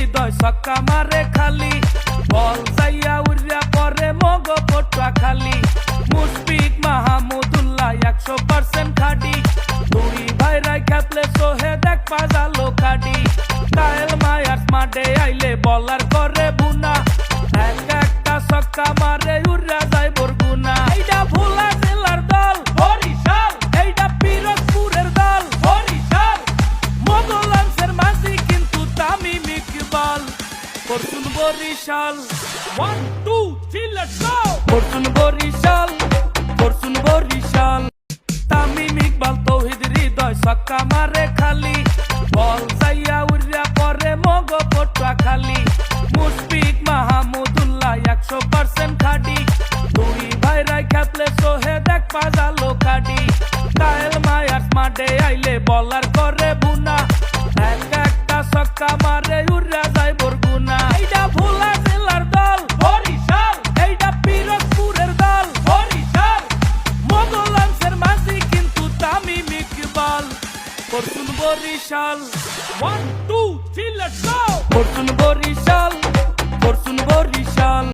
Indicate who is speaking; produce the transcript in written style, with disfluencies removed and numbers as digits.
Speaker 1: হৃদয় ছক্কা মারে খালি বল যাইয়া উড়িয়া পরে মগ পটুয়া খালি মুশফিক মাহমুদুল্লাহ 100% খাটি দুই ভাইরাই খেপলে সোহে দেখ পাজালো কাটি কায়েল মায়ার্স মাঠে আইলে বলার করে বুনা এক একটা ছক্কা মারে উড়িয়া যায় বরগুনা এইটা ভোলা জেলার দল বরিশাল এইটা পিরোজপুরের দল বরিশাল মোগলাঞ্চের মাঝি কিন্তু Tamim Iqbal fortune Barishal 1 2 3 let's go fortune Barishal Tamim Iqbal Towhid Hridoy ছক্কা মারে খালি বল যাইয়া উড়িয়া পরে মগ পটুয়া খালি মুশফিক মাহমুদুল্লাহ 100% খাটি দুই ভাইরাই খেপলে সোহে দেখ পাজালো কাটি কায়েল মায়ার্স মাঠে আইলে বলার করে বুনা এক একটা ছক্কা মারে উড়িয়া যায় বরগুনা এইটা ভোলা জেলার দল বরিশাল এইটা পিরোজপুরের দল বরিশাল মোগলাঞ্চের মাঝি কিন্তু Tamim Iqbal fortune Barishal 1 2 3 let's go fortune Barishal